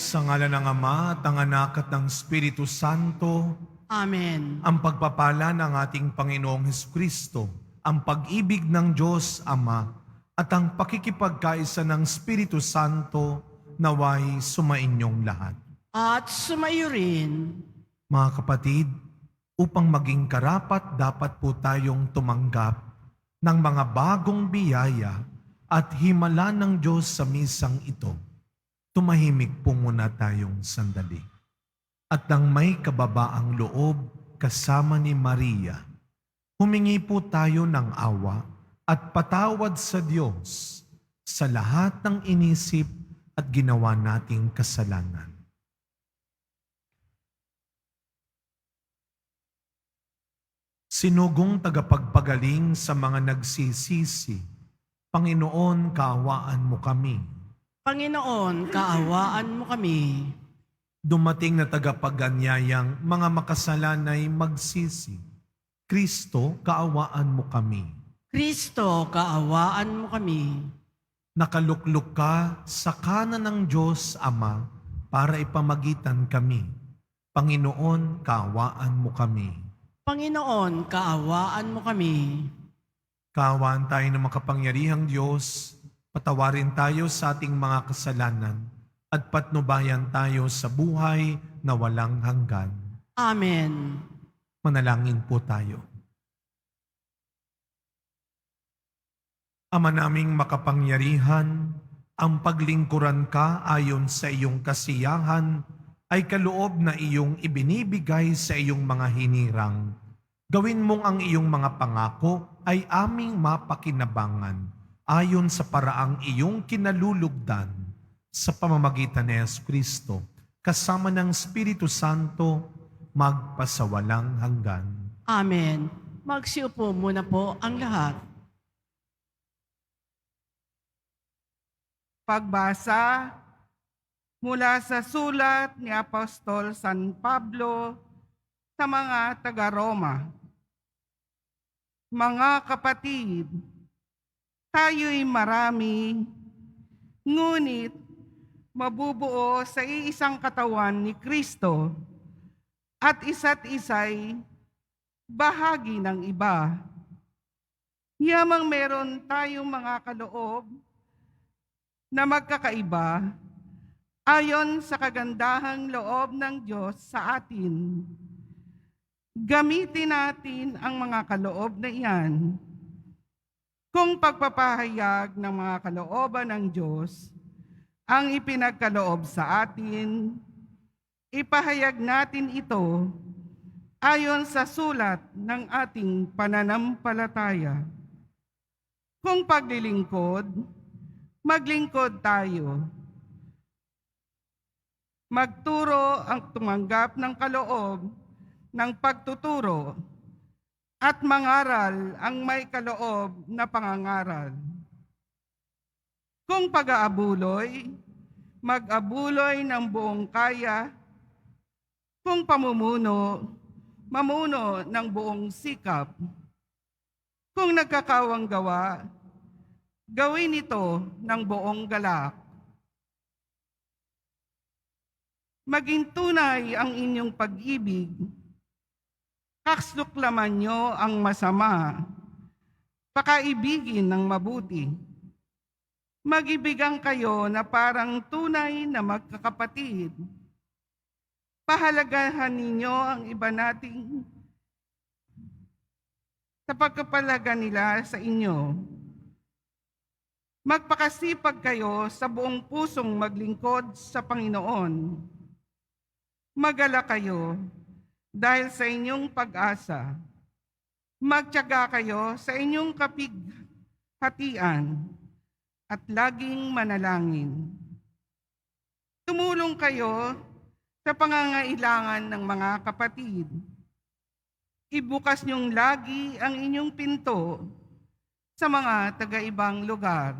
Sa ngalan ng Ama at ng Anak at ng Espiritu Santo, Amen. ang pagpapala ng ating Panginoong Hesukristo, ang pag-ibig ng Diyos Ama, at ang pakikipagkaisa ng Espiritu Santo naway sumainyong lahat. At sumayo rin. Mga kapatid, upang maging karapat dapat po tayong tumanggap ng mga bagong biyaya at himala ng Diyos sa misang ito. Tumahimik po muna tayong sandali. At nang may kababaang loob kasama ni Maria, humingi po tayo ng awa at patawad sa Diyos sa lahat ng inisip at ginawa nating kasalanan. Sinugong tagapagpagaling sa mga nagsisisi, Panginoon, kaawaan mo kami. Panginoon, kaawaan mo kami. Dumating na tagapaganyayang mga makasalanay magsisi, Kristo, kaawaan mo kami. Kristo, kaawaan mo kami. Nakaluklok ka sa kanan ng Diyos Ama para ipamagitan kami. Panginoon, kaawaan mo kami. Panginoon, kaawaan mo kami. Kaawaan tayo ng makapangyarihang Diyos, patawarin tayo sa ating mga kasalanan at patnubayan tayo sa buhay na walang hanggan. Amen. Manalangin po tayo. Ama naming makapangyarihan, ang paglingkuran ka ayon sa iyong kasiyahan ay kaloob na iyong ibinibigay sa iyong mga hinirang. Gawin mong ang iyong mga pangako ay aming mapakinabangan ayon sa paraang iyong kinalulugdan sa pamamagitan ni Jesucristo, kasama ng Espiritu Santo, magpasawalang hanggan. Amen. Magsiupo muna po ang lahat. Pagbasa mula sa sulat ni Apostol San Pablo sa mga taga-Roma. Mga kapatid, tayo'y marami, ngunit mabubuo sa iisang katawan ni Kristo at isa't isa'y bahagi ng iba. Yamang meron tayong mga kaloob na magkakaiba ayon sa kagandahang loob ng Diyos sa atin. Gamitin natin ang mga kaloob na iyan. Kung pagpapahayag ng mga kalooban ng Diyos ang ipinagkaloob sa atin, ipahayag natin ito ayon sa sulat ng ating pananampalataya. Kung paglilingkod, maglingkod tayo. Magturo ang tumanggap ng kaloob ng pagtuturo at mangaral ang may kaloob na pangangaral. Kung pag-aabuloy, mag-abuloy ng buong kaya. Kung pamumuno, mamuno ng buong sikap. Kung nagkakawang gawa, gawin ito ng buong galak. Maging tunay ang inyong pag-ibig. Kaksuklaman nyo ang masama. Pakaibigin ng mabuti. Magibigan kayo na parang tunay na magkakapatid. Pahalagahan ninyo ang iba nating sa pagkapalaga nila sa inyo. Magpakasipag kayo sa buong pusong maglingkod sa Panginoon. Magala kayo dahil sa inyong pag-asa. Magtiyaga kayo sa inyong kapighatian at laging manalangin. Tumulong kayo sa pangangailangan ng mga kapatid. Ibukas niyong lagi ang inyong pinto sa mga taga-ibang lugar.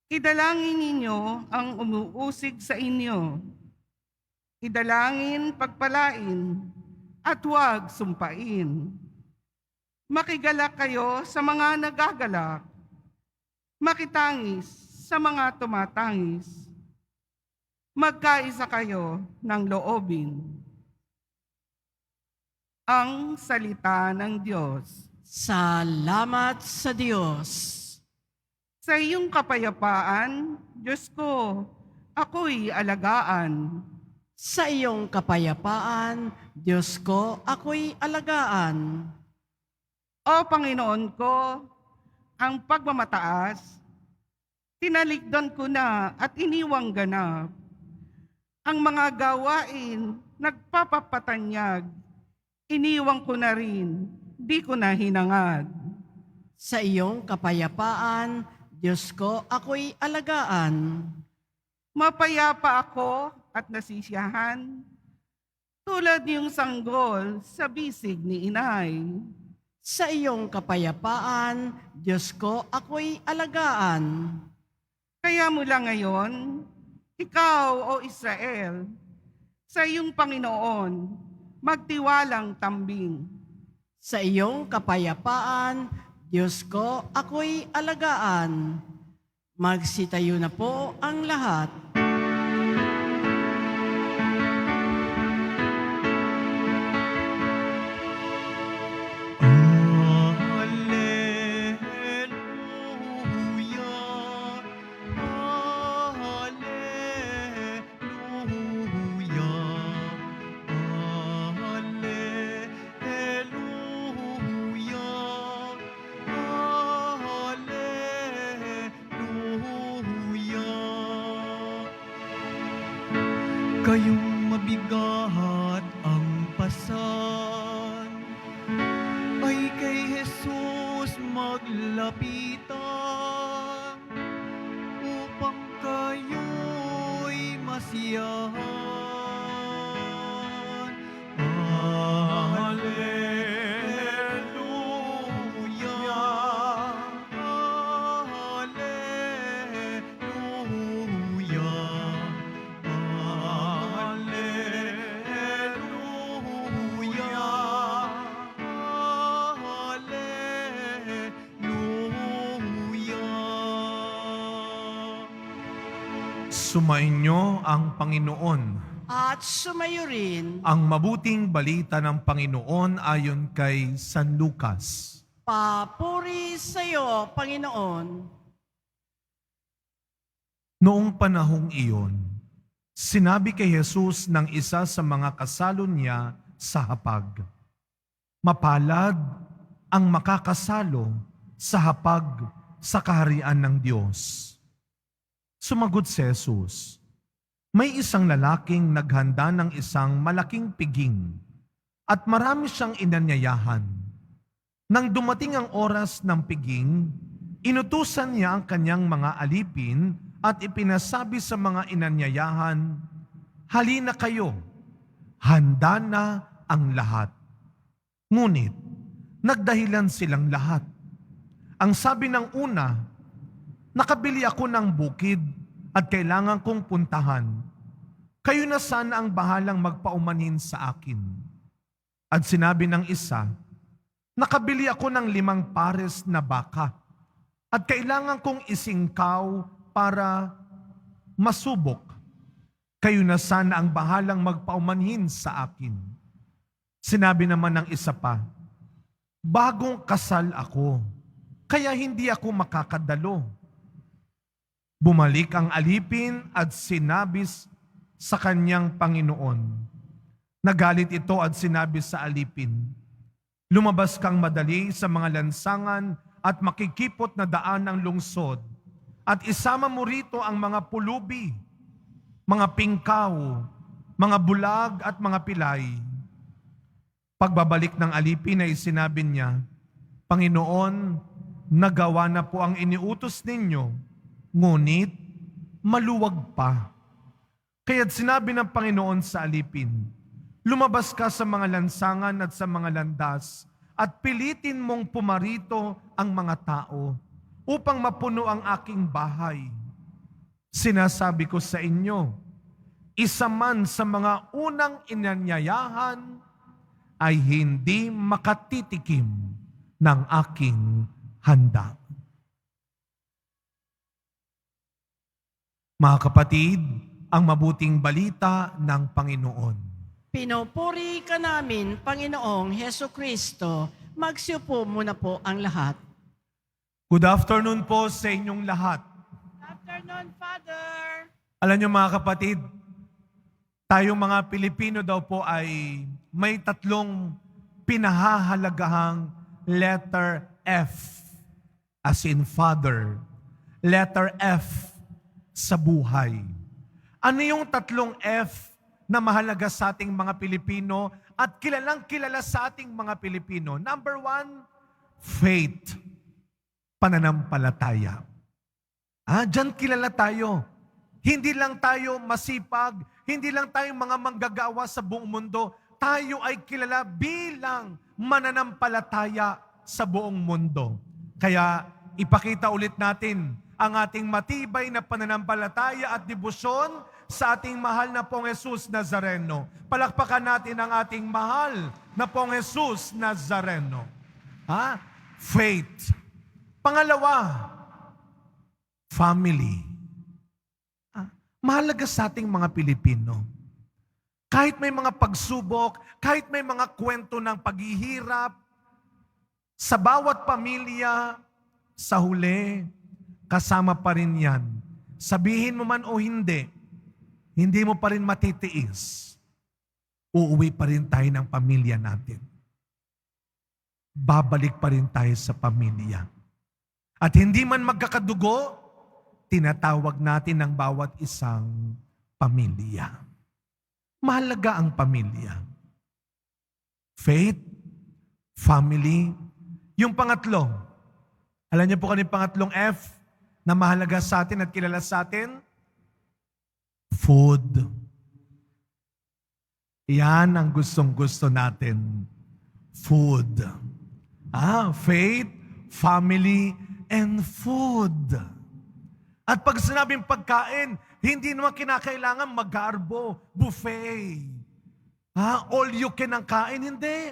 Idalangin ninyo ang umuusig sa inyo. Idalangin, pagpalain, at huwag sumpain. Makigalak kayo sa mga nagagalak. Makitangis sa mga tumatangis. magkaisa kayo ng loobin. Ang salita ng Diyos. Salamat sa Diyos. Sa iyong kapayapaan, Diyos ko, ako'y alagaan. Sa iyong kapayapaan, Diyos ko, ako'y alagaan. O Panginoon ko, ang pagmamataas, tinalikdan ko na at iniwang ganap. Ang mga gawain, nagpapapatanyag, iniwang ko na rin, di ko na hinangad. Sa iyong kapayapaan, Diyos ko, ako'y alagaan. Mapayapa ako at nasisiyahan, tulad niyong sanggol sa bisig ni inay. Sa iyong kapayapaan, Diyos ko, ako'y alagaan. Kaya mula ngayon, ikaw, O Israel, sa iyong Panginoon, magtiwalang tambing. Sa iyong kapayapaan, Diyos ko, ako'y alagaan. Magsitayo na po ang lahat. Kayong mabigat ang pasan ay kay Jesus maglapitan upang kayo'y masiyahan. Hallelujah! Hallelujah! Sumainyo ang Panginoon. At sumayo rin, Ang mabuting balita ng Panginoon ayon kay San Lucas. papuri sa iyo, Panginoon. Noong panahong iyon, sinabi kay Jesus ng isa sa mga kasalo niya sa hapag, "Mapalad ang makakasalo sa hapag sa kaharian ng Diyos." Sumagot si Jesus, "May isang lalaking naghanda ng isang malaking piging at marami siyang inanyayahan. Nang dumating ang oras ng piging, inutusan niya ang kanyang mga alipin at ipinasabi sa mga inanyayahan, 'Halina kayo, handa na ang lahat.' Ngunit, nagdahilan silang lahat. Ang sabi ng una, 'Nakabili ako ng bukid at kailangan kong puntahan. Kayo na sana ang bahalang magpaumanhin sa akin.' At sinabi ng isa, 'Nakabili ako ng 5 pares na baka at kailangan kong isingkaw para masubok. Kayo na sana ang bahalang magpaumanhin sa akin.' Sinabi naman ng isa pa, 'Bagong kasal ako, kaya hindi ako makakadalo.' Bumalik ang alipin at sinabi sa kanyang Panginoon. Nagalit ito at sinabi sa alipin, 'Lumabas kang madali sa mga lansangan at makikipot na daan ng lungsod at isama mo rito ang mga pulubi, mga pingkaw, mga bulag at mga pilay.' Pagbabalik ng alipin ay sinabi niya, 'Panginoon, nagawa na po ang iniutos ninyo, ngunit maluwag pa.' Kaya't sinabi ng Panginoon sa alipin, 'Lumabas ka sa mga lansangan at sa mga landas at pilitin mong pumarito ang mga tao upang mapuno ang aking bahay. Sinasabi ko sa inyo, isa man sa mga unang inanyayahan ay hindi makatitikim ng aking handa.'" Mga kapatid, ang mabuting balita ng Panginoon. Pinupuri ka namin, Panginoong Heso Kristo. Magsiupo muna po ang lahat. Good afternoon po sa inyong lahat. Afternoon, Father. Alam niyo mga kapatid, tayong mga Pilipino daw po ay may tatlong pinahahalagahang letter F, as in Father. Letter F sa buhay. Ano yung tatlong F na mahalaga sa ating mga Pilipino at kilalang kilala sa ating mga Pilipino? Number 1, faith. Pananampalataya. Diyan kilala tayo. Hindi lang tayo masipag, hindi lang tayo mga manggagawa sa buong mundo. Tayo ay kilala bilang mananampalataya sa buong mundo. Kaya ipakita ulit natin ang ating matibay na pananampalataya at debosyon sa ating mahal na Pong Jesus Nazareno. Palakpakan natin ang ating mahal na Pong Jesus Nazareno. Faith. Pangalawa, family. Mahalaga sa ating mga Pilipino. Kahit may mga pagsubok, kahit may mga kwento ng paghihirap, sa bawat pamilya, sa huli, kasama pa rin yan. Sabihin mo man o hindi mo pa rin matitiis. Uuwi pa rin tayo ng pamilya natin. Babalik pa rin tayo sa pamilya. At hindi man magkakadugo, tinatawag natin ang bawat isang pamilya. Mahalaga ang pamilya. Faith, family. Yung pangatlo, alam niyo po kanina pangatlong F na mahalaga sa atin at kilala sa atin? Food. Yan ang gustong-gusto natin. Food. Faith, family, and food. At pag sinabing pagkain, hindi naman kinakailangan magarbo, buffet. All you can ang kain, hindi.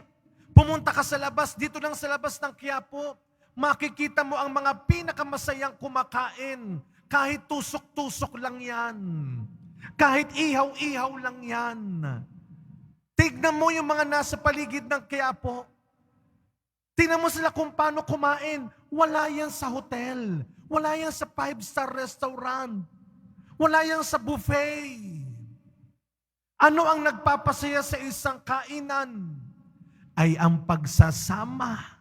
Pumunta ka sa labas, dito lang sa labas ng Quiapo, makikita mo ang mga pinakamasayang kumakain. Kahit tusok-tusok lang yan. Kahit ihaw-ihaw lang yan. Tignan mo yung mga nasa paligid ng Quiapo. Tignan mo sila kung paano kumain. Wala yan sa hotel. Wala yan sa 5-star restaurant. Wala yan sa buffet. Ano ang nagpapasaya sa isang kainan? Ay ang pagsasama.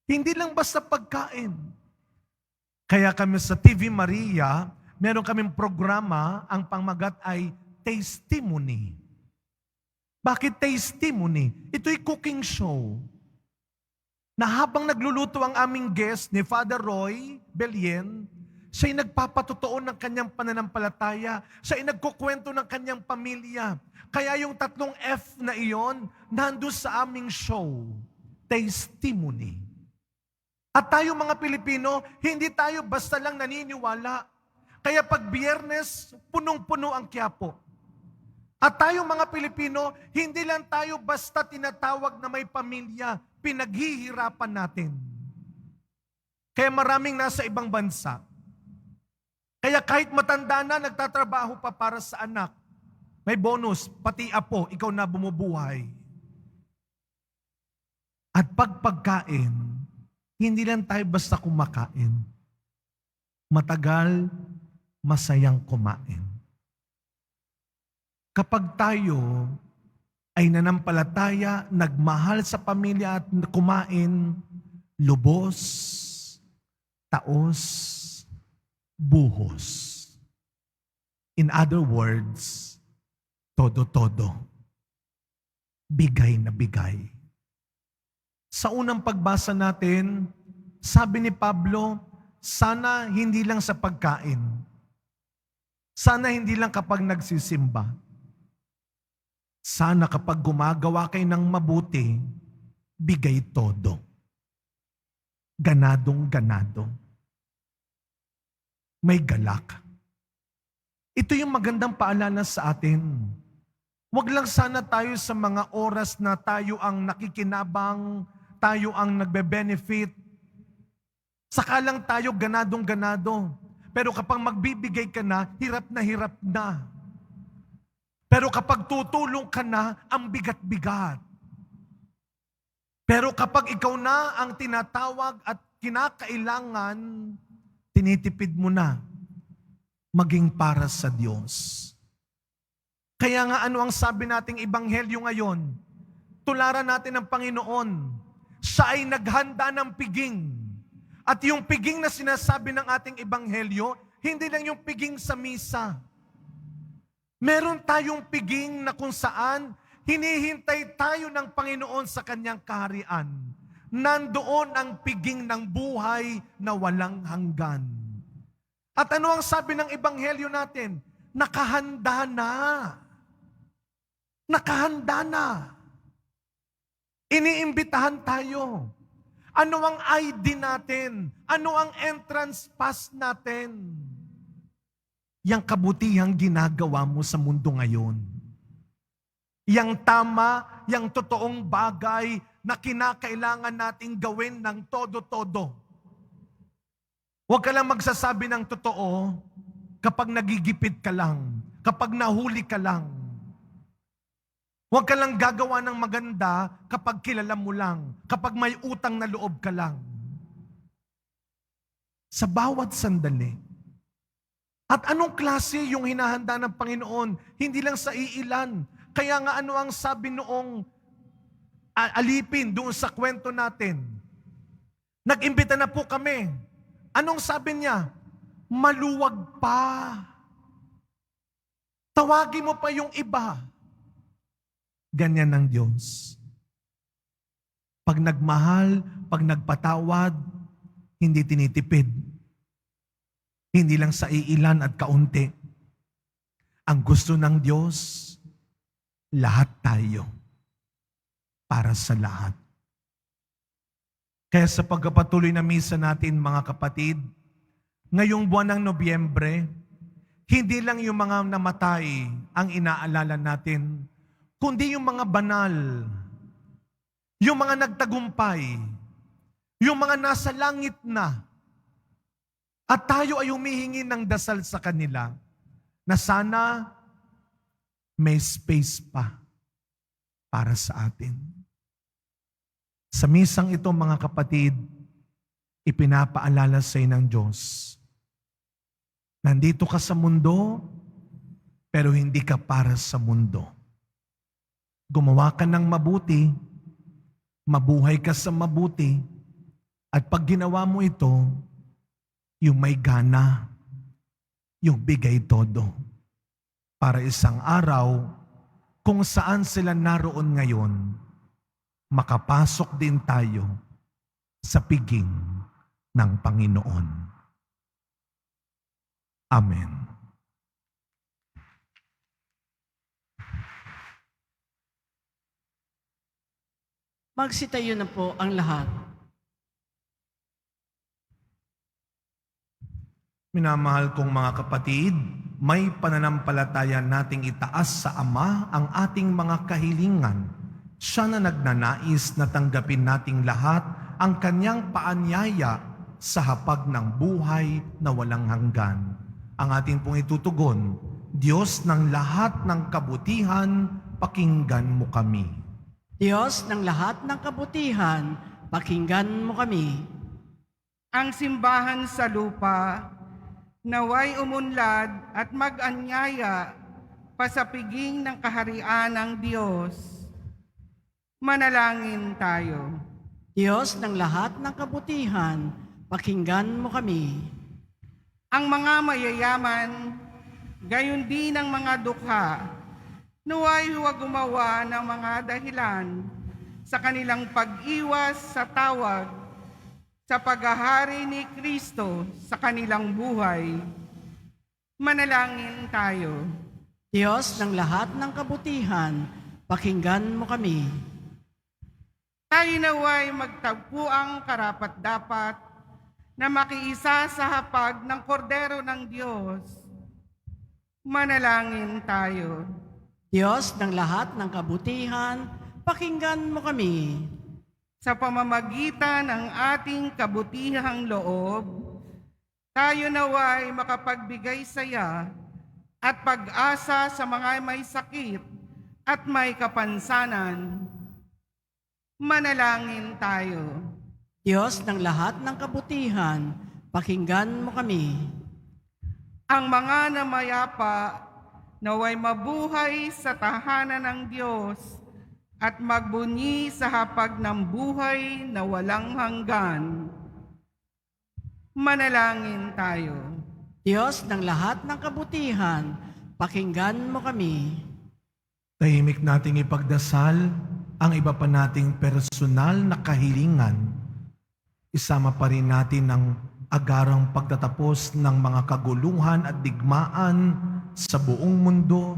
Hindi lang basta pagkain. Kaya kami sa TV Maria, meron kaming programa, ang pangmagat ay Testimony. Bakit Testimony? Ito'y cooking show. Na habang nagluluto ang aming guest ni Father Roy Belien, siya'y nagpapatotoo ng kanyang pananampalataya, siya'y nagkukwento ng kanyang pamilya. Kaya yung tatlong F na iyon, nandun sa aming show, Testimony. At tayo mga Pilipino, hindi tayo basta lang naniniwala. Kaya pag Biyernes, punong-puno ang Quiapo. At tayo mga Pilipino, hindi lang tayo basta tinatawag na may pamilya, pinaghihirapan natin. Kaya maraming nasa ibang bansa. Kaya kahit matanda na, nagtatrabaho pa para sa anak. May bonus, pati apo, ikaw na bumubuhay. At pagkain, hindi lang tayo basta kumakain. Matagal, masayang kumain. Kapag tayo ay nanampalataya, nagmahal sa pamilya at kumain, lubos, taos, buhos. In other words, todo-todo. Bigay na bigay. Sa unang pagbasa natin, sabi ni Pablo, sana hindi lang sa pagkain. Sana hindi lang kapag nagsisimba. Sana kapag gumagawa kayo ng mabuti, bigay todo. Ganadong ganado. May galak. Ito yung magandang paalala sa atin. Huwag lang sana tayo sa mga oras na tayo ang nakikinabang, tayo ang nagbe-benefit. Saka lang tayo ganadong ganado. Pero kapag magbibigay ka na, hirap na hirap na. Pero kapag tutulong ka na, ang bigat-bigat. Pero kapag ikaw na ang tinatawag at kinakailangan, tinitipid mo na maging para sa Diyos. Kaya nga ano ang sabi nating ebanghelyo ngayon? Tularan natin ang Panginoon. Siya ay naghanda ng piging. At yung piging na sinasabi ng ating ebanghelyo, hindi lang yung piging sa misa. Meron tayong piging na kung saan hinihintay tayo ng Panginoon sa kanyang kaharian. Nandoon ang piging ng buhay na walang hanggan. At ano ang sabi ng ebanghelyo natin? Nakahanda na. Nakahanda na. Iniimbitahan tayo. Ano ang ID natin? Ano ang entrance pass natin? Yang kabutihang ginagawa mo sa mundo ngayon. Yang tama, yang totoong bagay na kinakailangan nating gawin ng todo-todo. Huwag ka lang magsasabi ng totoo kapag nagigipit ka lang, kapag nahuli ka lang. Huwag ka lang gagawa ng maganda kapag kilala mo lang, kapag may utang na loob ka lang. Sa bawat sandali. At anong klase yung hinahanda ng Panginoon? Hindi lang sa iilan. Kaya nga ano ang sabi noong alipin doon sa kwento natin? Nag-imbita na po kami. Anong sabi niya? Maluwag pa. Tawagin mo pa yung iba. Ganyan ang Diyos. Pag nagmahal, pag nagpatawad, hindi tinitipid. Hindi lang sa iilan at kaunti. Ang gusto ng Diyos, lahat tayo. Para sa lahat. Kaya sa pagpapatuloy na misa natin, mga kapatid, ngayong buwan ng Nobyembre, hindi lang yung mga namatay ang inaalala natin, kundi yung mga banal, yung mga nagtagumpay, yung mga nasa langit na. At tayo ay humihingi ng dasal sa kanila na sana may space pa para sa atin. Sa misang ito, mga kapatid, ipinapaalala sa ng Diyos. Nandito ka sa mundo, pero hindi ka para sa mundo. Gumawa ka ng mabuti, mabuhay ka sa mabuti, at pag ginawa mo ito, yung may gana, yung bigay todo. Para isang araw, kung saan sila naroon ngayon, makapasok din tayo sa piging ng Panginoon. Amen. Magsitayo na po ang lahat. Minamahal kong mga kapatid, may pananampalataya nating itaas sa Ama ang ating mga kahilingan. Siya na nagnanais na tanggapin nating lahat ang kanyang paanyaya sa hapag ng buhay na walang hanggan. Ang ating pong itutugon, Diyos ng lahat ng kabutihan, pakinggan mo kami. Diyos ng lahat ng kabutihan, pakinggan mo kami. Ang simbahan sa lupa, naway umunlad at mag-anyaya pa sa piging ng kaharian ng Diyos. Manalangin tayo. Diyos ng lahat ng kabutihan, pakinggan mo kami. Ang mga mayayaman, gayon din ang mga dukha, naway huwag gumawa ng mga dahilan sa kanilang pag-iwas sa tawag sa paghahari ni Kristo sa kanilang buhay. Manalangin tayo. Diyos ng lahat ng kabutihan, pakinggan mo kami. Tayo naway magtagpo ang karapat-dapat na makiisa sa hapag ng kordero ng Diyos. Manalangin tayo. Diyos ng lahat ng kabutihan, pakinggan mo kami. Sa pamamagitan ng ating kabutihang loob, Tayo naway makapagbigay saya at pag-asa sa mga may sakit at may kapansanan. Manalangin tayo. Diyos ng lahat ng kabutihan, pakinggan mo kami. Ang mga namayapa naway mabuhay sa tahanan ng Diyos at magbunyi sa hapag ng buhay na walang hanggan. Manalangin tayo. Diyos ng lahat ng kabutihan, pakinggan mo kami. Tahimik nating ipagdasal ang iba pa nating personal na kahilingan. Isama pa rin natin ang agarang pagtatapos ng mga kaguluhan at digmaan sa buong mundo,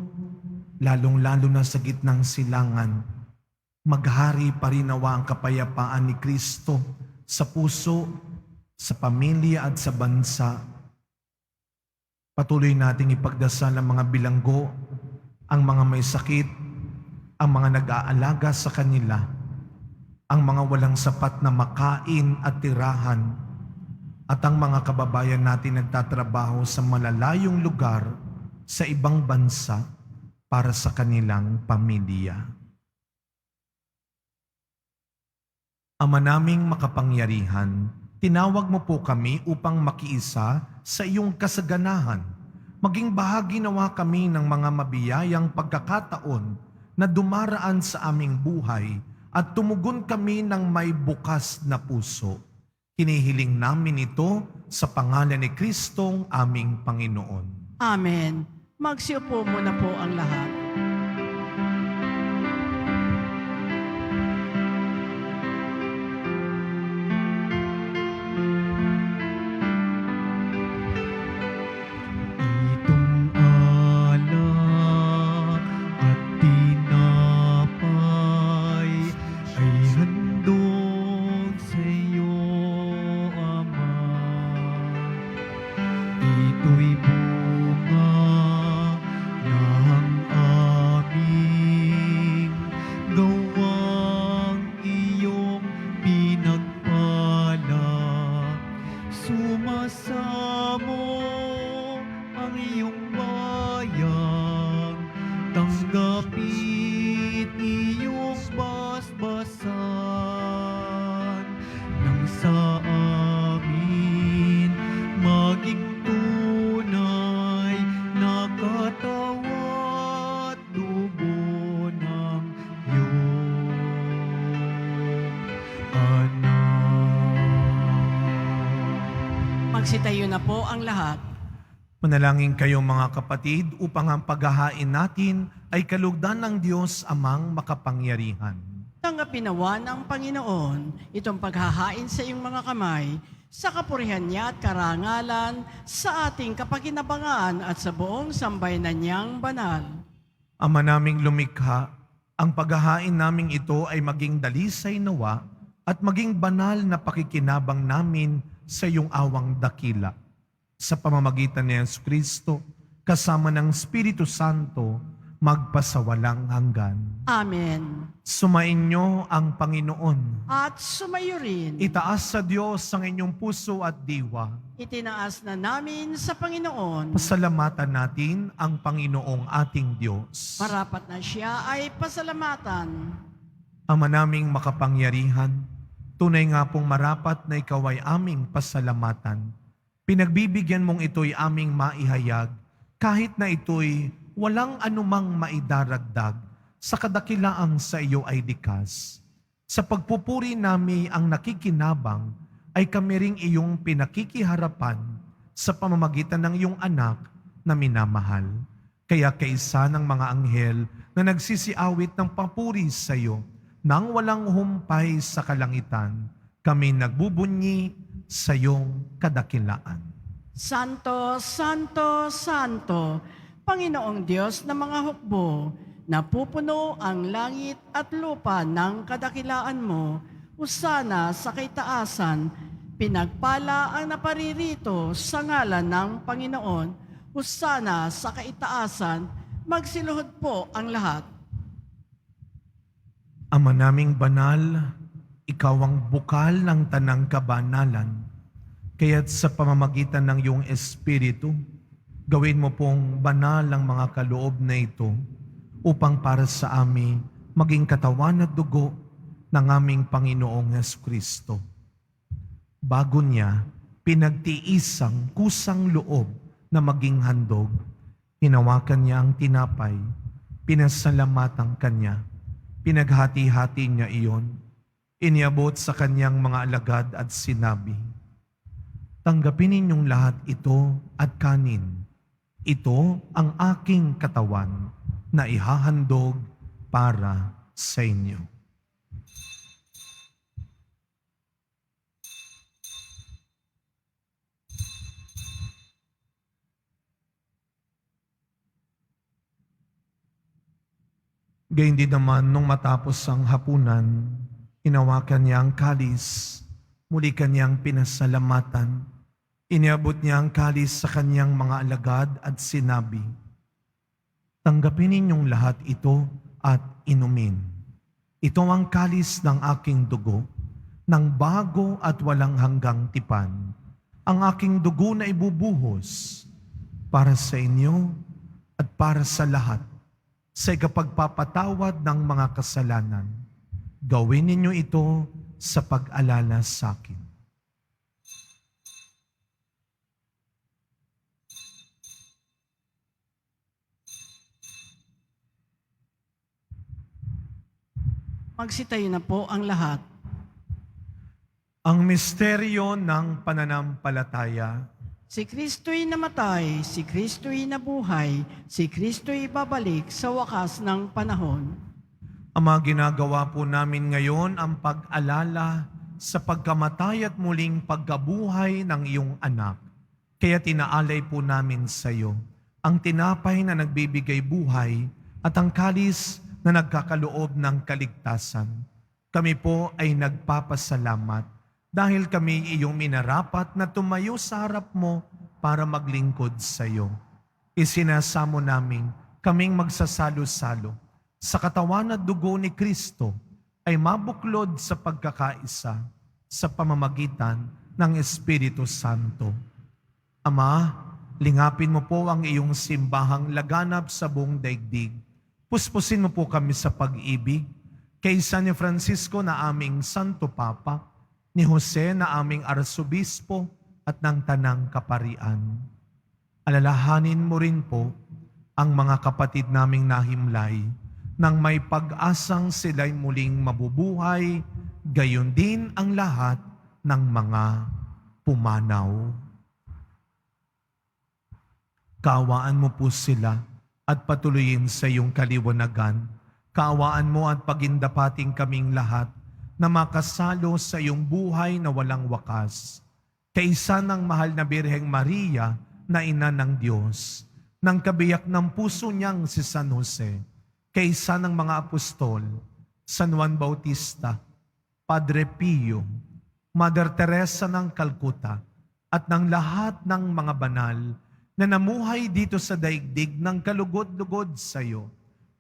lalong-lalo na sa gitnang silangan. Maghari pa rin nawa ang kapayapaan ni Kristo sa puso, sa pamilya at sa bansa. Patuloy nating ipagdasal ang mga bilanggo, ang mga may sakit, ang mga nag-aalaga sa kanila, ang mga walang sapat na makain at tirahan, at ang mga kababayan natin nagtatrabaho sa malalayong lugar sa ibang bansa para sa kanilang pamilya. Ama naming makapangyarihan, tinawag mo po kami upang makiisa sa iyong kasaganahan. Maging bahagi nawa kami ng mga mabiyayang pagkakataon na dumaraan sa aming buhay at tumugon kami ng may bukas na puso. Hinihiling namin ito sa pangalan ni Kristong aming Panginoon. Amen. Magsiupo muna po ang lahat. Itong alak at tinapay ay handog sa iyo, Ama. Ito'y bunga ng aming gawang iyong pinagpala. Sumasamo ang iyong bayan, tanggapit iyong basbasan, nang sa amin maging tunay na katawan at dugo ng iyong anak. Magsitayo na po ang lahat. Manalangin kayo mga kapatid upang ang paghahain natin ay kalugdan ng Diyos amang makapangyarihan. Tanggapin nawa ng Panginoon itong paghahain sa iyong mga kamay sa kapurihan niya at karangalan sa ating kapakinabangan at sa buong sambayanan niyang banal. Ama naming lumikha, ang paghahain naming ito ay maging dalisay nawa at maging banal na pakikinabang namin sa iyong awang dakila. Sa pamamagitan ni Yesu Kristo, kasama ng Espiritu Santo, magpasawalang hanggan. Amen. Sumainyo ang Panginoon. At sumayo rin, Itaas sa Diyos ang inyong puso at diwa. itinaas na namin sa Panginoon. Pasalamatan natin ang Panginoong ating Diyos. Marapat na siya ay pasalamatan. Ama naming makapangyarihan, tunay nga pong marapat na ikaw ay aming pasalamatan. Pinagbibigyan mong ito'y aming maihayag, kahit na ito'y walang anumang maidaragdag sa kadakilaang sa iyo ay likas. Sa pagpupuri nami ang nakikinabang, ay kami ring iyong pinakikiharapan sa pamamagitan ng iyong anak na minamahal. Kaya kaisa ng mga anghel na nagsisiawit ng papuri sa iyo, nang walang humpay sa kalangitan, kami nagbubunyi sa iyong kadakilaan. Santo, Santo, Santo, Panginoong Diyos ng mga hukbo, napupuno ang langit at lupa ng kadakilaan mo, usana sa kaitaasan, pinagpala ang naparirito sa ngalan ng Panginoon, usana sa kaitaasan, magsiluhod po ang lahat. Ama naming banal, ikaw ang bukal ng tanang kabanalan. Kaya't sa pamamagitan ng iyong Espiritu, gawin mo pong banal ang mga kaloob na ito upang para sa amin maging katawan at dugo ng aming Panginoong Jesucristo. Bago niya, pinagtiisang kusang loob na maging handog. Hinawakan niya ang tinapay, pinasalamatan kanya, pinaghati-hati niya iyon, iniabot sa kanyang mga alagad at sinabi, "Tanggapin ninyong lahat ito at kanin. Ito ang aking katawan na ihahandog para sa inyo." Gayun din naman, nung matapos ang hapunan, hinawakan niya ang kalis, muli kanyang pinasalamatan, iniabot niya ang kalis sa kanyang mga alagad at sinabi, "Tanggapin ninyong lahat ito at inumin. Ito ang kalis ng aking dugo, ng bago at walang hanggang tipan, ang aking dugo na ibubuhos para sa inyo at para sa lahat, sa ikapagpapatawad ng mga kasalanan. Gawin ninyo ito sa pag-alala sa akin." Magsitayo na po ang lahat. Ang misteryo ng pananampalataya. Si Kristo'y namatay, si Kristo'y nabuhay, si Kristo'y babalik sa wakas ng panahon. Ama, ginagawa po namin ngayon ang pag-alala sa pagkamatay at muling pagkabuhay ng iyong anak. Kaya tinaalay po namin sa iyo ang tinapay na nagbibigay buhay at ang kalis na nagkakaloob ng kaligtasan. Kami po ay nagpapasalamat dahil kami iyong minarapat na tumayo sa harap mo para maglingkod sa iyo. Isinasamo namin kaming magsasalo-salo sa katawan at dugo ni Kristo ay mabuklod sa pagkakaisa sa pamamagitan ng Espiritu Santo. Ama, lingapin mo po ang iyong simbahang laganap sa buong daigdig. Puspusin mo po kami sa pag-ibig kay San Francisco na aming Santo Papa, ni Jose na aming Arsobispo at ng Tanang Kaparian. Alalahanin mo rin po ang mga kapatid naming nahimlay nang may pag-asang sila'y muling mabubuhay, gayon din ang lahat ng mga pumanaw. Kaawaan mo po sila at patuloyin sa iyong kaliwanagan. Kaawaan mo at pagindapating kaming lahat na makasalo sa iyong buhay na walang wakas. Kaisa ng mahal na Birheng Maria na ina ng Diyos, ng kabiyak ng puso niyang si San Jose, kaisa ng mga apostol, San Juan Bautista, Padre Pio, Mother Teresa ng Calcutta, at ng lahat ng mga banal na namuhay dito sa daigdig ng kalugod-lugod sa iyo,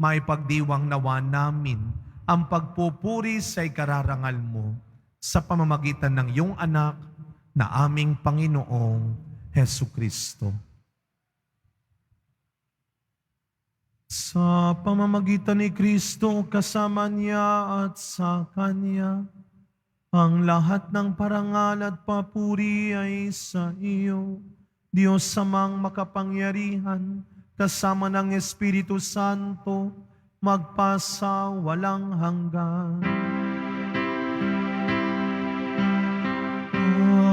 maipagdiwang nawa namin ang pagpupuri sa ikararangal mo sa pamamagitan ng iyong anak na aming Panginoong Hesukristo. Sa pamamagitan ni Kristo, kasama niya at sa Kanya, ang lahat ng parangal at papuri ay sa iyo, Diyos Amang makapangyarihan, kasama ng Espiritu Santo, magpasa walang hanggan. Amen.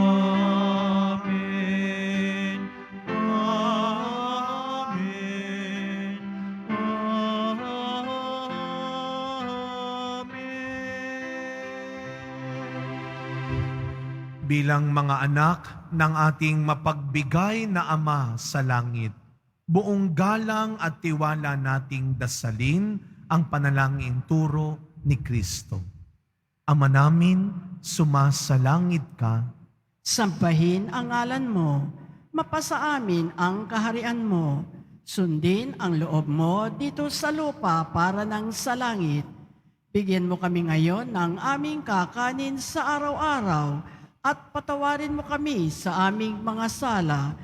Amen. Amen. Bilang mga anak ng ating mapagbigay na Ama sa langit, buong galang at tiwala nating dasalin ang panalangin turo ni Kristo. Ama namin, sumasalangit ka. Sambahin ang ngalan mo, mapasa amin ang kaharian mo, sundin ang loob mo dito sa lupa para ng sa langit. Bigyan mo kami ngayon ng aming kakanin sa araw-araw at patawarin mo kami sa aming mga sala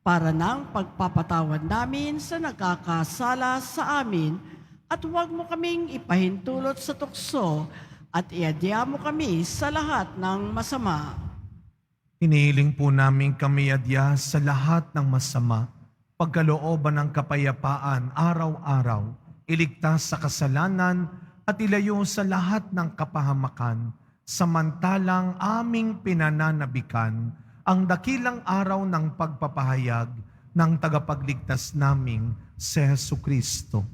para ng pagpapatawad namin sa nagkakasala sa amin at huwag mo kaming ipahintulot sa tukso at iadya mo kami sa lahat ng masama. Hinihiling po namin kami adya sa lahat ng masama, pagkalooban ng kapayapaan araw-araw, iligtas sa kasalanan at ilayo sa lahat ng kapahamakan, samantalang aming pinananabikan ang dakilang araw ng pagpapahayag ng tagapagligtas naming si Jesucristo.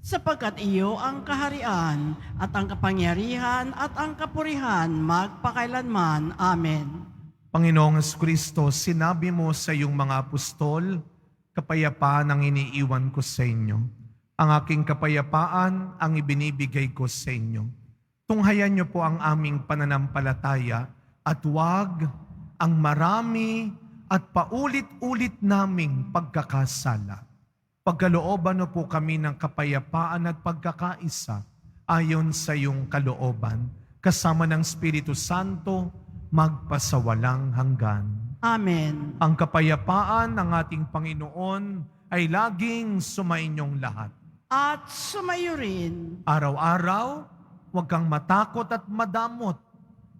Sapagkat iyo ang kaharian at ang kapangyarihan at ang kapurihan magpakailanman. Amen. Panginoong Jesucristo, sinabi mo sa iyong mga apostol, kapayapaan ang iniiwan ko sa inyo. Ang aking kapayapaan ang ibinibigay ko sa inyo. Tunghayan niyo po ang aming pananampalataya at huwag ang marami at paulit-ulit naming pagkakasala. Pagkalooban mo po kami ng kapayapaan at pagkakaisa ayon sa iyong kalooban, kasama ng Espiritu Santo, magpasawalang hanggan. Amen. Ang kapayapaan ng ating Panginoon ay laging sumainyong lahat. At sumayo rin. Araw-araw, huwag kang matakot at madamot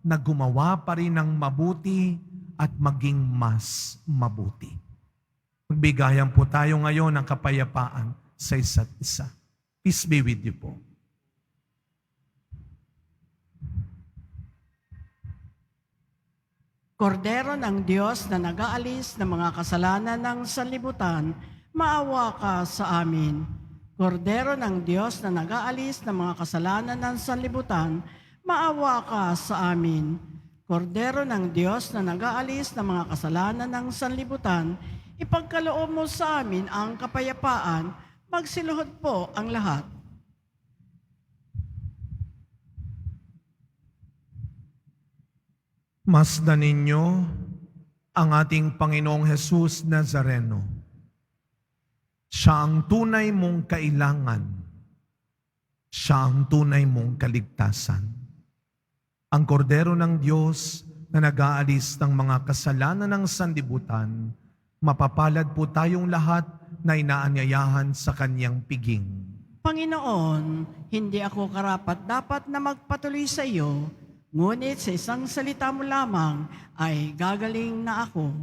na gumawa pa rin ng mabuti at maging mas mabuti. Magbigayan po tayo ngayon ng kapayapaan sa isa't isa. Peace be with you po. Kordero ng Diyos na nag-aalis ng mga kasalanan ng sanlibutan, maawa ka sa amin. Kordero ng Diyos na nag-aalis ng mga kasalanan ng sanlibutan, maawa ka sa amin. Kordero ng Diyos na nag-aalis ng mga kasalanan ng sanlibutan, ipagkaloob mo sa amin ang kapayapaan, magsiluhod po ang lahat. Masdan ninyo ang ating Panginoong Jesus Nazareno. Siya ang tunay mong kailangan. Siya ang tunay mong kaligtasan. Ang kordero ng Diyos na nag-aalis ng mga kasalanan ng sanlibutan, mapapalad po tayong lahat na inaanyayahan sa kanyang piging. Panginoon, hindi ako karapat-dapat na magpatuloy sa iyo, ngunit sa isang salita mo lamang ay gagaling na ako.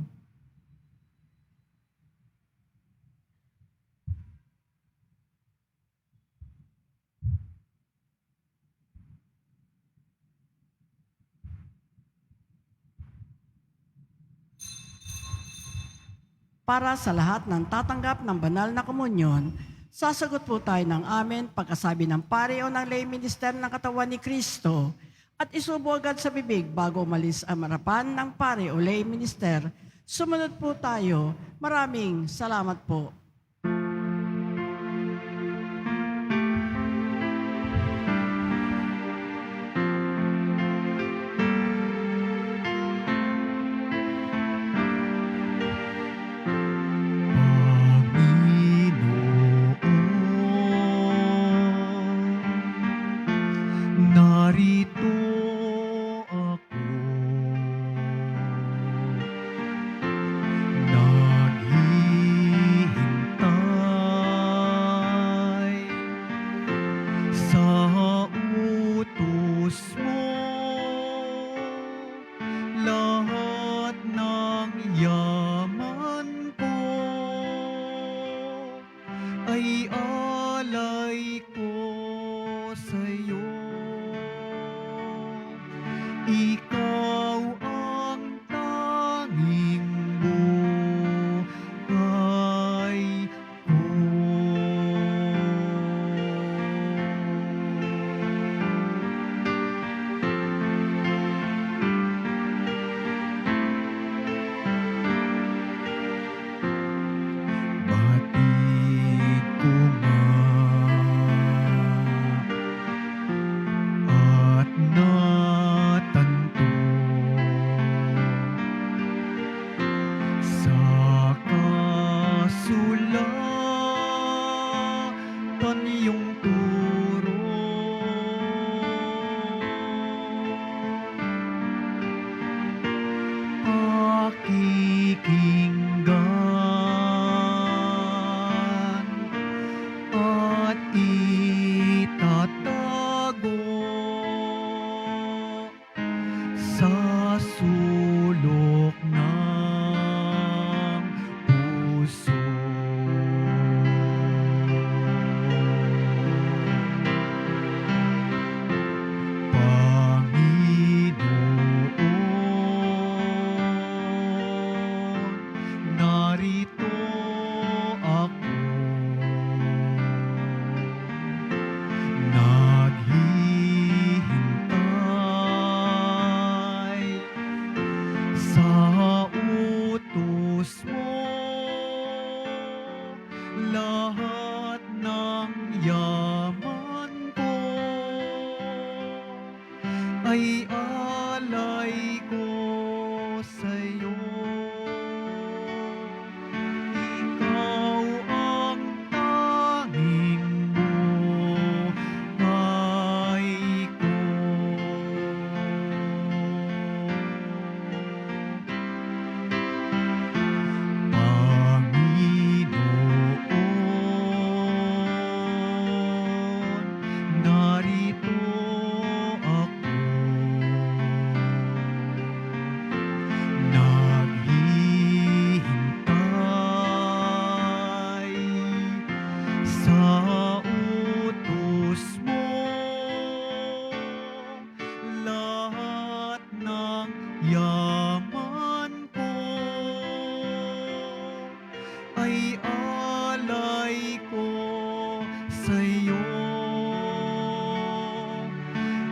Para sa lahat ng tatanggap ng banal na komunyon, sasagot po tayo ng amen pagkasabi ng pare o ng lay minister ng katawan ni Kristo at isubo agad sa bibig bago umalis ang harapan ng pare o lay minister. Sumunod po tayo. Maraming salamat po. Narito ako, naghihintay sa utos mo. Lahat ng yaman ko ay alay ko sa'yo. Ikaw ang tanging buhay ko. Batid ko at natanto sa kasulatan iyong turo. yaman ko ay alay ko sa'yo. Ikaw ang tanging buhay ko. Panginoon, narito ako. Naghihintay sa utos mo. Lahat ng yaman ko ay alay ko sa'yo.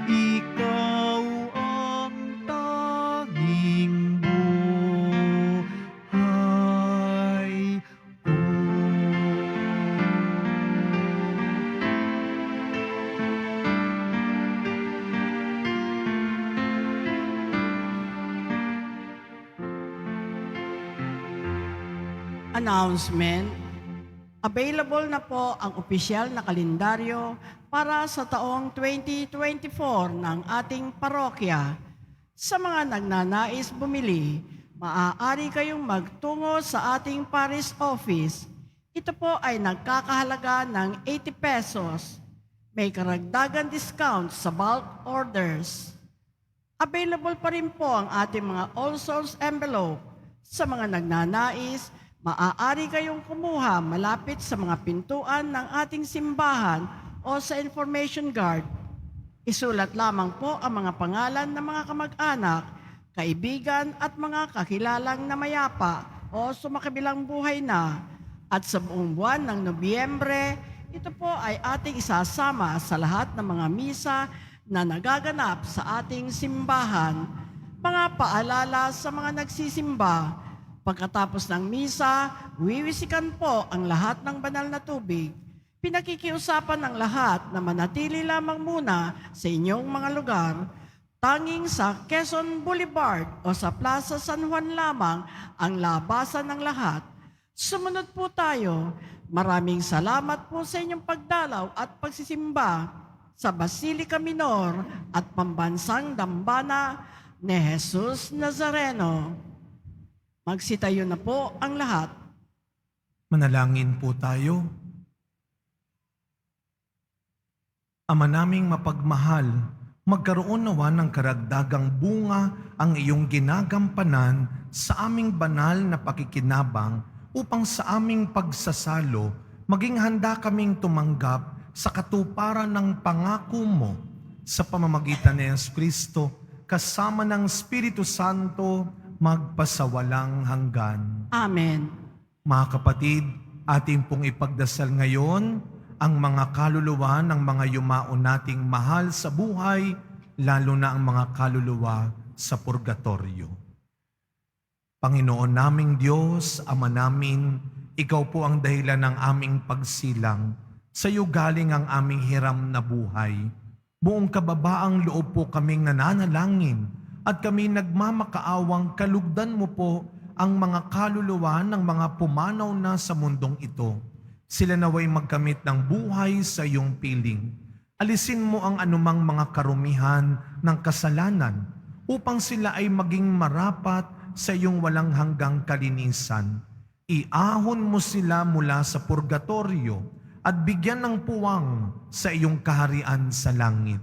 Ikaw ang tanging buhay ko. Announcement. Available na po ang opisyal na kalendaryo para sa taong 2024 ng ating parokya. Sa mga nagnanais bumili, maaari kayong magtungo sa ating parish office. Ito po ay nagkakahalaga ng 80 pesos. May karagdagan discount sa bulk orders. Available pa rin po ang ating mga All Souls envelope. Sa mga nagnanais, maaari kayong kumuha malapit sa mga pintuan ng ating simbahan o sa information guard. Isulat lamang po ang mga pangalan ng mga kamag-anak, kaibigan at mga kakilalang na mayapa o sumakabilang buhay na. At sa buong buwan ng Nobyembre, ito po ay ating isasama sa lahat ng mga misa na nagaganap sa ating simbahan. Mga paalala sa mga nagsisimba. Pagkatapos ng misa, wiwisikan po ang lahat ng banal na tubig. Pinakikiusapan ng lahat na manatili lamang muna sa inyong mga lugar. Tanging sa Quezon Boulevard o sa Plaza San Juan lamang ang labasan ng lahat. Sumunod po tayo. Maraming salamat po sa inyong pagdalaw at pagsisimba sa Basilica Minor at Pambansang Dambana ni Jesus Nazareno. Magsitayo na po ang lahat. Manalangin po tayo. Ama naming mapagmahal, magkaroon nawa ng karagdagang bunga ang iyong ginagampanan sa aming banal na pakikinabang upang sa aming pagsasalo, maging handa kaming tumanggap sa katuparan ng pangako mo sa pamamagitan ni Yesu Kristo kasama ng Espiritu Santo magpasawalang hanggan. Amen. Mga kapatid, ating pong ipagdasal ngayon ang mga kaluluwa ng mga yumao nating mahal sa buhay, lalo na ang mga kaluluwa sa purgatorio. Panginoon naming Diyos, Ama namin, Ikaw po ang dahilan ng aming pagsilang. Sa iyo galing ang aming hiram na buhay. Buong kababaang loob po kaming nananalangin at kami nagmamakaawang kalugdan mo po ang mga kaluluwa ng mga pumanaw na sa mundong ito. Sila naway magkamit ng buhay sa iyong piling. Alisin mo ang anumang mga karumihan ng kasalanan upang sila ay maging marapat sa iyong walang hanggang kalinisan. Iahon mo sila mula sa purgatorio at bigyan ng puwang sa iyong kaharian sa langit.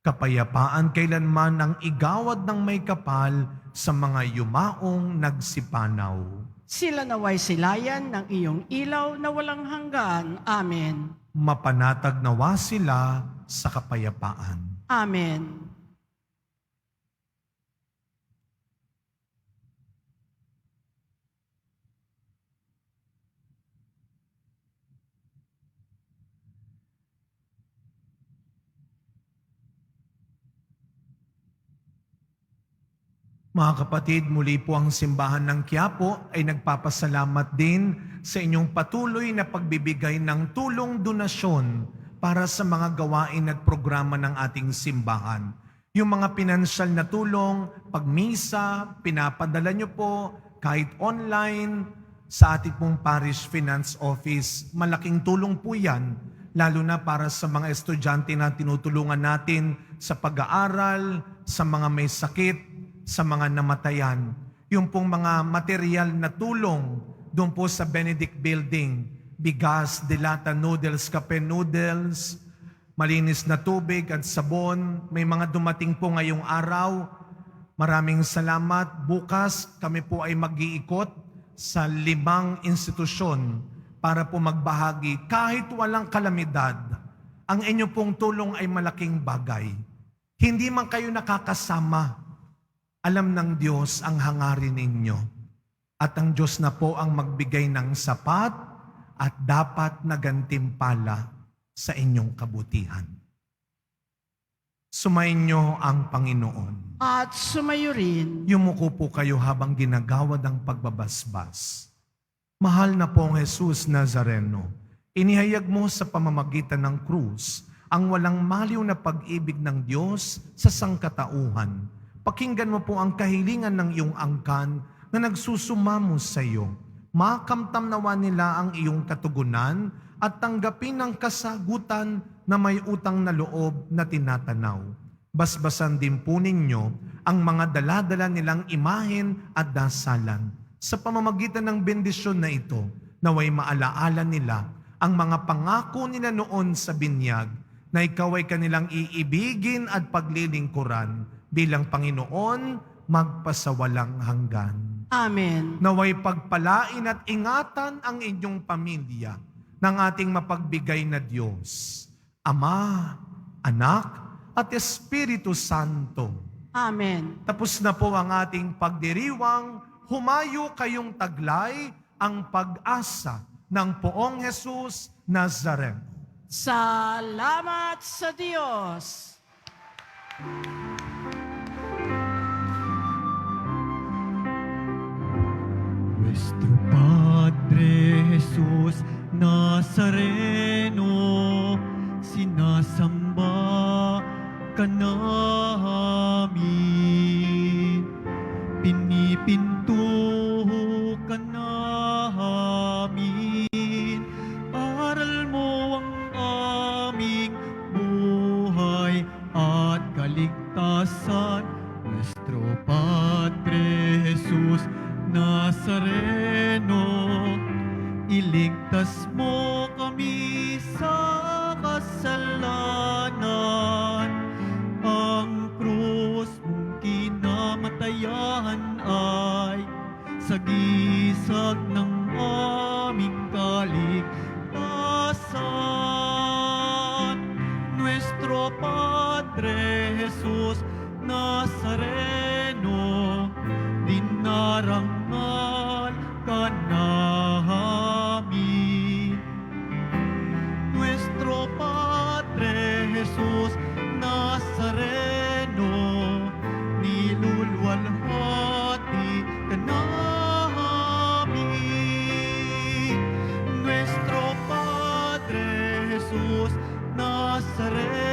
Kapayapaan kailanman ang igawad ng may kapal sa mga yumaong nagsipanaw. Sila naway silayan ng iyong ilaw na walang hanggan. Amen. Mapanatag nawa sila sa kapayapaan. Amen. Mga kapatid, muli po ang Simbahan ng Quiapo ay nagpapasalamat din sa inyong patuloy na pagbibigay ng tulong donasyon para sa mga gawain at programa ng ating simbahan. Yung mga pinansyal na tulong, pagmisa, pinapadala nyo po kahit online sa ating pong Parish Finance Office. Malaking tulong po yan, lalo na para sa mga estudyante na tinutulungan natin sa pag-aaral, sa mga may sakit, sa mga namatayan. Yung pong mga material na tulong doon po sa Benedict Building, bigas, dilata, noodles, kape noodles, malinis na tubig at sabon. May mga dumating po ngayong araw. Maraming salamat. Bukas kami po ay mag-iikot sa 5 institusyon para po magbahagi. Kahit walang kalamidad, ang inyo pong tulong ay malaking bagay. Hindi man kayo nakakasama, alam ng Diyos ang hangarin ninyo. At ang Diyos na po ang magbigay ng sapat at dapat na gantimpala sa inyong kabutihan. Sumayin niyo ang Panginoon. At sumayo rin. Yumuko po kayo habang ginagawad ang pagbabasbas. Mahal na pong Jesus Nazareno, inihayag mo sa pamamagitan ng krus ang walang maliw na pag-ibig ng Diyos sa sangkatauhan. Pakinggan mo po ang kahilingan ng iyong angkan na nagsusumamo sa iyo. Makamtam nawa nila ang iyong katugunan at tanggapin ang kasagutan na may utang na loob na tinatanaw. Basbasan din po ninyo ang mga daladala nilang imahen at dasalan. Sa pamamagitan ng bendisyon na ito, naway maalaala nila ang mga pangako nila noon sa binyag na ikaw ay kanilang iibigin at paglilingkuran bilang Panginoon magpasawalang hanggan. Amen. Naway pagpalain at ingatan ang inyong pamilya ng ating mapagbigay na Diyos, Ama, Anak, at Espiritu Santo. Amen. Tapos na po ang ating pagdiriwang, humayo kayong taglay ang pag-asa ng Poong Jesus Nazareno. Salamat sa Diyos. Nuestro Padre Jesús Nazareno, sinasamba ka namin, pinipinto ka namin, aral mo ang aming buhay at kaligtasan. Nuestro Padre Jesús Nazareno, iligtas mo kami sa kasalanan. Ang krus mong kinamatayan ay sagisag ng aming kaligtasan. Nuestro Padre Jesus Nazareno, dinarangal ka namin. Nuestro Padre Jesus Nazareno, nilulwalhati ka namin. Nuestro Padre Jesus Nazareno,